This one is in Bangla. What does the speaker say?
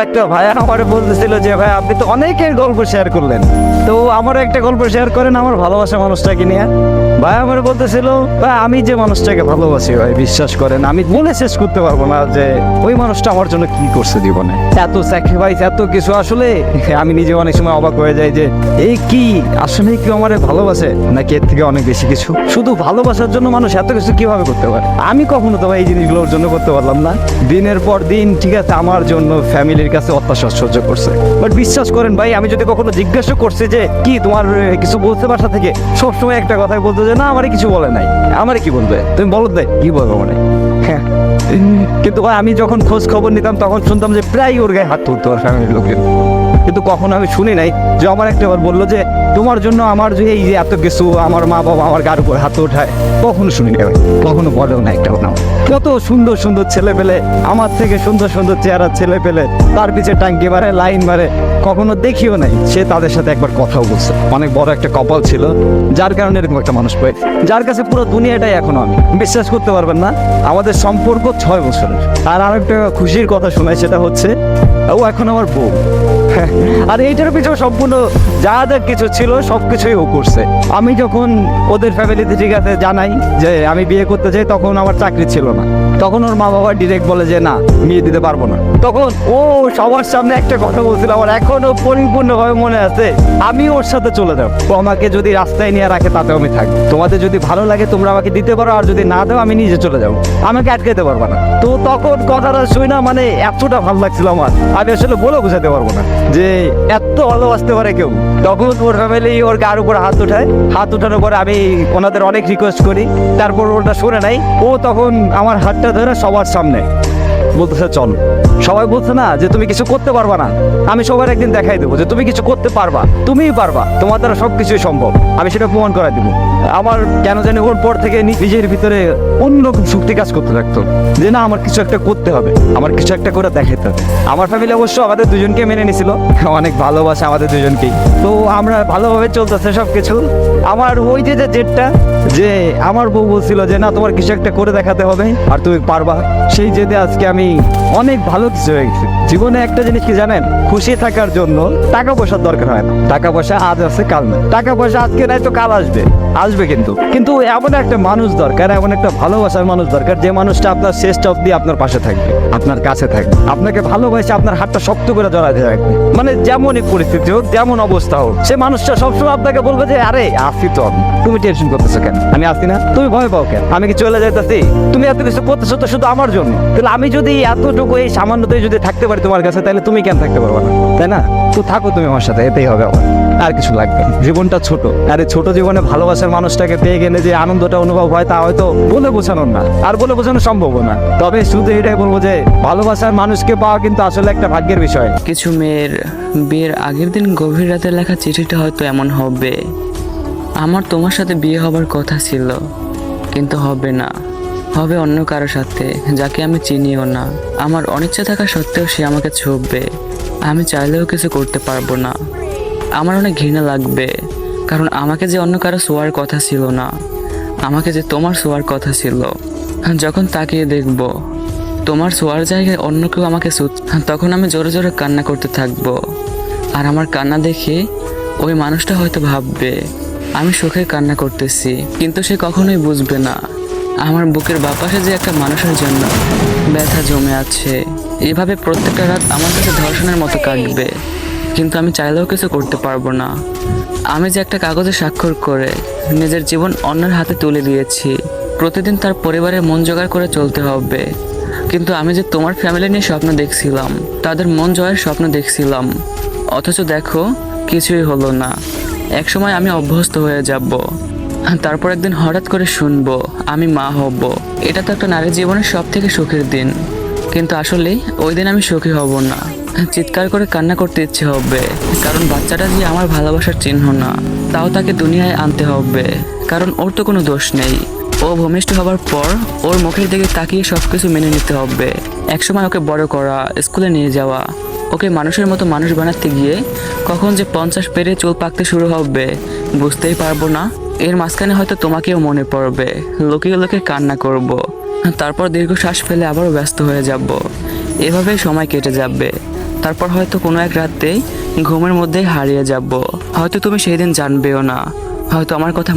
একটা ভাই আমার বলতেছিল যে ভাই আপনি তো অনেকের গল্প শেয়ার করলেন, তো আমার একটা গল্প শেয়ার করেন আমার ভালোবাসা মানুষটাকে নিয়ে। ভাই আমার বলতেছিল ভাই আমি যে মানুষটাকে ভালোবাসি ভাই বিশ্বাস করেন আমি বলে শেষ করতে পারবো না যে ওই মানুষটা আমার জন্য কি করছে জীবনে, এত স্যাক্রিফাইস এত কিছু। আসলে আমি নিজে অনেক সময় অবাক হয়ে যাই যে এই কি আসলে কেউ আমার ভালোবাসে নাকি এর থেকে অনেক বেশি কিছু। শুধু ভালোবাসার জন্য মানুষ এত কিছু কিভাবে করতে পারে? আমি কখনো তো ভাই এই জিনিসগুলোর জন্য করতে পারলাম না। দিনের পর দিন ঠিক আছে আমার জন্য ফ্যামিলির কাছে অত্যাচার সহ্য করছে, বাট বিশ্বাস করেন ভাই আমি যদি কখনো জিজ্ঞাসা করছি যে কি তোমার কিছু বলতে বাসা থেকে, সবসময় একটা কথাই বলতো যে না আমারে কিছু বলে নাই। আমারে কি বলবে? তুমি বলো দেয় কি বলবো মানে। হ্যাঁ, কিন্তু ভাই আমি যখন খোঁজ খবর নিতাম তখন শুনতাম যে প্রায় ওর গায়ে হাত তুলতো ওর ফ্যামিলির লোকের, কিন্তু কখনো আমি শুনি নাই যে আমার একটাবার বললো যে তোমার জন্য আমার যে এই যে এত কিছু আমার মা বাবা আমার গার উপর হাত ওঠায়, কখনো শুনি নাই ভাই, কখনো বলেও না একটা না। কত সুন্দর সুন্দর ছেলে পেলে, আমার থেকে সুন্দর সুন্দর চেহারা ছেলে পেলে তার পিছে টাঙ্কি মারে লাইন মারে, কখনো দেখিও নাই সে তাদের সাথে একবার কথাও বলছে। অনেক বড় একটা কপাল ছিল যার কারণে এরকম একটা মানুষ পাই, যার কাছে পুরো দুনিয়াটাই এখনো আমি। বিশ্বাস করতে পারবেন না আমাদের সম্পর্ক 6 বছরের। আর আরেকটা খুশির কথা শোনাই, সেটা হচ্ছে ও এখন আমার বউ। আর এইটার পিছনে সম্পূর্ণ যা যা কিছু ছিল সবকিছুই ও করছে। আমি যখন ওদের ফ্যামিলিতে ঠিক আছে জানাই যে আমি বিয়ে করতে চাই, তখন আমার চাকরি ছিল না, তখন ওর মা বাবা ডিরেক্ট বলে যে না বিয়ে দিতে পারবো না। তখন ও সবার সামনে একটা কথা বলছিল আমার এখনো পরিপূর্ণভাবে মনে আছে, আমি ওর সাথে চলে যাবো, ও আমাকে যদি রাস্তায় নিয়ে রাখে তাতেও আমি থাকবো, তোমাদের যদি ভালো লাগে তোমরা আমাকে দিতে পারো, আর যদি না দাও আমি নিজে চলে যাবো, আমাকে আটকাতে পারবো না। তো তখন কথাটা শুই না মানে এতটা ভালো লাগছিল আমার, আমি আসলে বলে বোঝাতে পারবো না যে এত ভালোবাসতে পারে কেউ। তখন ওর ফ্যামিলি ওর গার উপর হাত উঠায়, হাত উঠানোর পরে আমি ওনাদের অনেক রিকোয়েস্ট করি, তারপর ওটা শুনে নাই। ও তখন আমার হাতটা ধরে সবার সামনে বলতেছে চল। সবাই বলছে না যে তুমি কিছু করতে পারবা না, আমি সবার একদিন দেখাই দেবো যে তুমি কিছু করতে পারবা, তুমিই পারবা, তোমার দ্বারা সবকিছুই সম্ভব, আমি সেটা প্রমাণ করাই দেবো। আমার কেন জানি ওর পর থেকে নিজের ভিতরে অন্যরকম শক্তি কাজ করতে থাকতো যে না আমার কিছু একটা করতে হবে, আমার কিছু একটা করে দেখাতে হবে। আমার ফ্যামিলি অবশ্য আমাদের দুজনকে মেনে নিছিল, অনেক ভালোবাসে আমাদের দুজনকেই, তো আমরা ভালোভাবে চলতেছে সবকিছু। আমার ওই যে জেদটা যে আমার বউ বলছিল যে না তোমার কিছু একটা করে দেখাতে হবে আর তুমি পারবা, সেই জেদে আজকে আমি অনেক ভালো কিছু হয়ে গেছি জীবনে। একটা জিনিস কি জানেন, খুশি থাকার জন্য টাকা পয়সার দরকার হয় না। টাকা পয়সা আজ আছে কাল নেই, টাকা পয়সা আজকে নাই তো কাল আসবে, আসবে কিন্তু এমন একটা মানুষ দরকার, এমন একটা ভালোবাসার মানুষ দরকার যে মানুষটা আপনার শেষটা অব্দি আপনার পাশে থাকবে, আপনার কাছে থাকবে, আপনাকে ভালোবাসে আপনার হাতটা শক্ত করে জড়াতে থাকবে। মানে যেমনই পরিস্থিতি হোক যেমন অবস্থা হোক সে মানুষটা সবসময় আপনাকে বলবে যে আরে আসি তো, তুমি টেনশন করতেছো কেন, আমি আসি না, তুমি ভয় পাও কেন, আমি কি চলে যাইতেছি, তুমি এত কিছু করতেছো তো শুধু আমার জন্য, তাহলে আমি যদি এতটুকু এই সামান্যতেই যদি থাকতে পারি তোমার কাছে, তাহলে তুমি কেন থাকতে পারবে না, তাই না? তো থাকো তুমি আমার সাথে, এতেই হবে আমার, আর কিছু লাগবে না। জীবনটা ছোট, আর এই ছোট জীবনে ভালোবাসার মানুষটাকে পেয়ে গেলে যে আনন্দটা অনুভব হয় তা হয়তো বলে বোঝানোর না, আর বলে বোঝানো সম্ভব না। তবে শুধু এটাই বলবো যে ভালোবাসার মানুষকে পাওয়া কিন্তু আসলে একটা ভাগ্যের বিষয়। কিছু মেয়ের বিয়ের আগের দিন গভীর রাতে লেখা চিঠিটা হয়তো এমন হবে, আমার তোমার সাথে বিয়ে হবার কথা ছিল কিন্তু হবে না, হবে অন্য কারো সাথে যাকে আমি চিনিও না। আমার অনিচ্ছা থাকা সত্ত্বেও সে আমাকে ছুঁবে, আমি চাইলেও কিছু করতে পারবো না। আমার অনেক ঘৃণা লাগবে, কারণ আমাকে যে অন্য কারো শোয়ার কথা ছিল না, আমাকে যে তোমার শোয়ার কথা ছিল। যখন তাকিয়ে দেখব তোমার শোয়ার জায়গায় অন্য কেউ আমাকে তখন আমি জোরে জোরে কান্না করতে থাকবো। আর আমার কান্না দেখে ওই মানুষটা হয়তো ভাববে আমি সুখে কান্না করতেছি, কিন্তু সে কখনোই বুঝবে না আমার বুকের বাপাসে যে একটা মানুষের জন্য ব্যথা জমে আছে। এভাবে প্রত্যেকটা রাত আমার কাছে ধর্ষণের মতো কাটবে, কিন্তু আমি চাইলেও কিছু করতে পারবো না। আমি যে একটা কাগজে স্বাক্ষর করে নিজের জীবন অন্যের হাতে তুলে দিয়েছি, প্রতিদিন তার পরিবারের মন জোগাড় করে চলতে হবে। কিন্তু আমি যে তোমার ফ্যামিলি নিয়ে স্বপ্ন দেখছিলাম, তাদের মন জয়ের স্বপ্ন দেখছিলাম, অথচ দেখো কিছুই হলো না। একসময় আমি অভ্যস্ত হয়ে যাব, তারপর একদিন হঠাৎ করে শুনবো আমি মা হব। এটা তো একটা নারীর জীবনের সব থেকে সুখের দিন, কিন্তু আসলে ওই দিন আমি সুখী হব না, চিৎকার করে কান্না করতে ইচ্ছে হবে, কারণ বাচ্চাটা যে আমার ভালোবাসার চিহ্ন না, তাও তাকে দুনিয়ায় আনতে হবে, কারণ ওর তো কোনো দোষ নেই। ও ভূমিষ্ঠ হবার পর ওর মুখের দিকে তাকিয়ে সবকিছু মেনে নিতে হবে। একসময় ওকে বড় করা, স্কুলে নিয়ে যাওয়া, ওকে মানুষের মতো মানুষ বানাতে গিয়ে কখন যে 50 পেরিয়ে চুল পাকতে শুরু হবে বুঝতেই পারবো না। এর মাঝখানে হয়তো তোমাকেও মনে পড়বে, লুকিয়ে লুকিয়ে কান্না করব, তারপর দীর্ঘশ্বাস ফেলে আবারও ব্যস্ত হয়ে যাব। এভাবেই সময় কেটে যাবে। তারপর হয়তো কোনো এক রাতেই ঘুমের মধ্যে হারিয়ে যাব। হয়তো তুমি সেই দিন জানবেও না, হয়তো আমার কথা